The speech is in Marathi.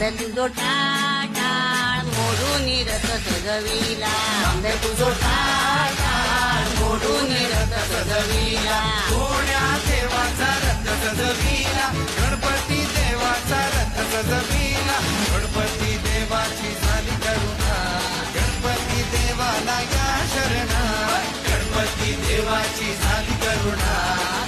आंबे तुझो टाळ मोडून रथ सजविला आंबे तुझो टाळ मोडून रथ सजविला कोण्या देवाचा रथ सजविला गणपती देवाचा रथ सजविला गणपती देवाची झाली करुणा गणपती देवाला या शरणा गणपती देवाची झाली करुणा